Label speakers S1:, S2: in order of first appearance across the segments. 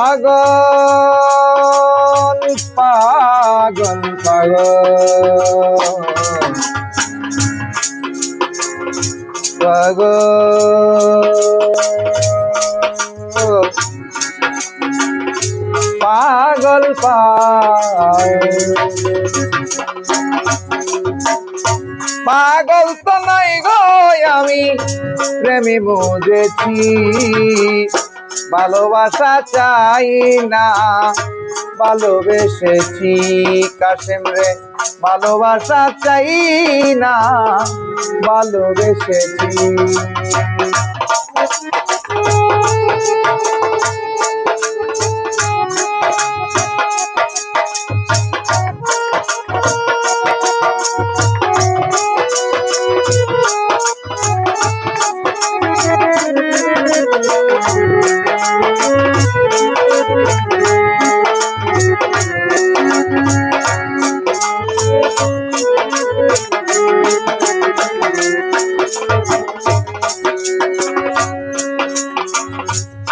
S1: পাগল পাগল পাগল পাগল পাগল পাগল তো নাই গো আমি প্রেমে বুঝেছি ভালোবাসা চাই না ভালোবেসেছি কাশেম রে ভালোবাসা চাই না ভালোবেসেছি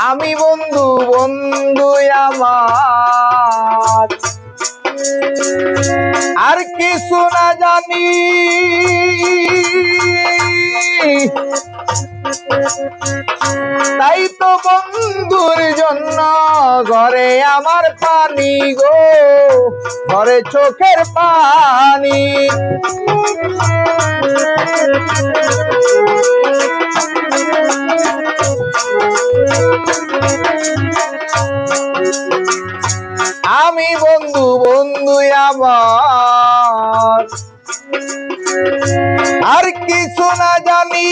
S1: আমি বন্ধু বন্ধু আমার আর কিছু না জানি তাই তো বন্ধুর জন্য ঘরে আমার পানি গো ঘরে চোখের পানি আমি বন্ধু বন্ধু আমার আর কিছু না জানি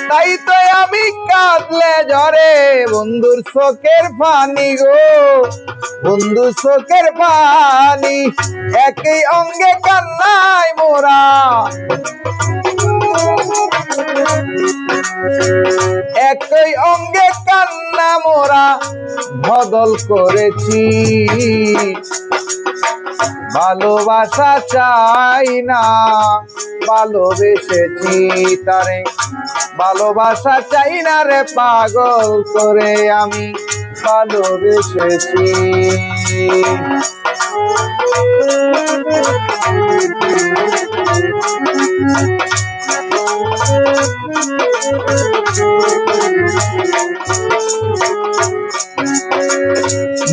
S1: তাই তো আমি কাঁদলে ঝরে বন্ধুর চোখের পানি গো বন্ধু চোখের পানি একই অঙ্গে কান্নায় মোরা একই অঙ্গে কান্না মোরা বদল করেছি ভালোবাসা চাই না ভালোবেসেছি তারে ভালোবাসা চাই না রে পাগল করে আমি ভালোবেসেছি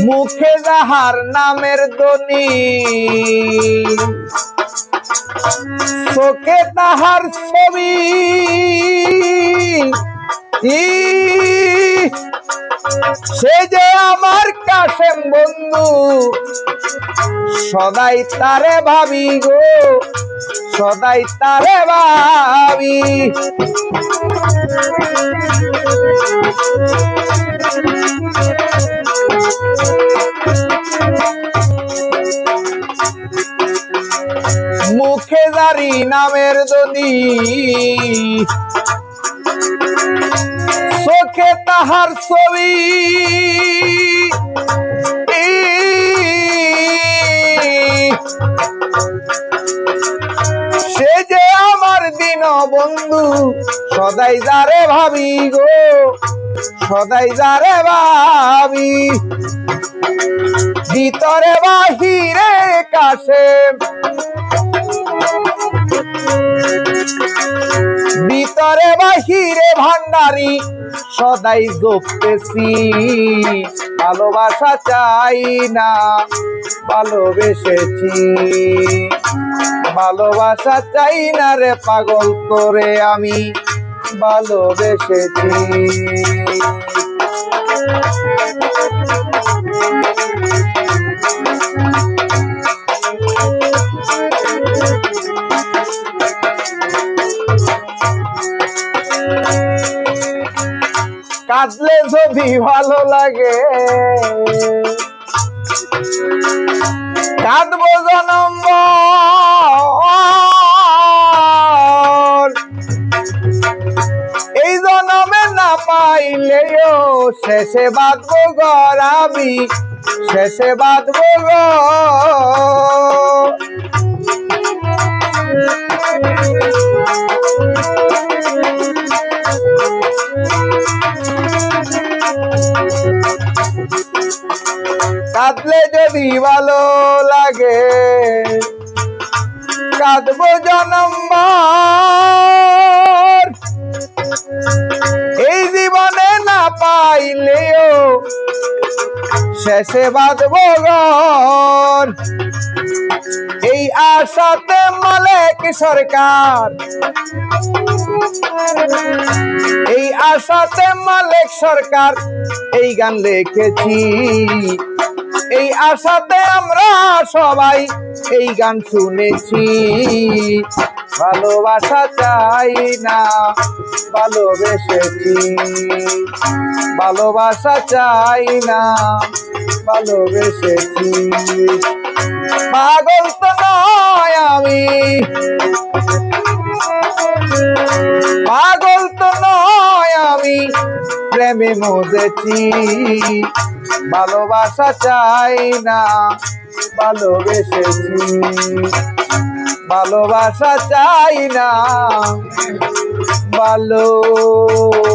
S1: মুখে যাহার নামের ধ্বনি চোখে তাহার ছবি সে যে আমার কাশেম বন্ধু সদাই তারে ভাবি গো সদাই তারে ভাবি মুখে জারি নামের ধ্বনি চোখে তাহার ছবি সে যে আমার দিন বন্ধু সদাই যারে ভাবি গো সদাই যারে ভাবি ভিতরে বাহিরে কাশেম ভিতরে বাহিরে ভান্ডারি সদাই জপতেছি ভালোবাসা চাই না ভালোবেসেছি ভালোবাসা চাই না রে পাগল করে আমি ভালোবেসেছি কাঁদলে যদি ভালো লাগে কাঁদবো জনম এই জনমে না পাইলেও শেষে বাঁধবো ঘর আমি শেষে বাঁধবো ঘর কাঁদলে যদি ভালো লাগে কাঁদবো জনমভর, এই জীবনে না পাইলেও শেষে বাঁধবো ঘর। এই আশাতে মালিক সরকার, এই আশাতে মালিক সরকার এই গান লিখেছি। এই আশাতে আমরা সবাই এই গান শুনেছি। ভালোবাসা চাই না ভালোবেসেছি, ভালোবাসা চাই না ভালোবেসেছি। পাগল তো নয় আমি, পাগল তো নয় আমি, প্রেমে মজেছি। ভালোবাসা চাই না ভালোবেসেছি, ভালোবাসা চাই না ভালোবেসেছি।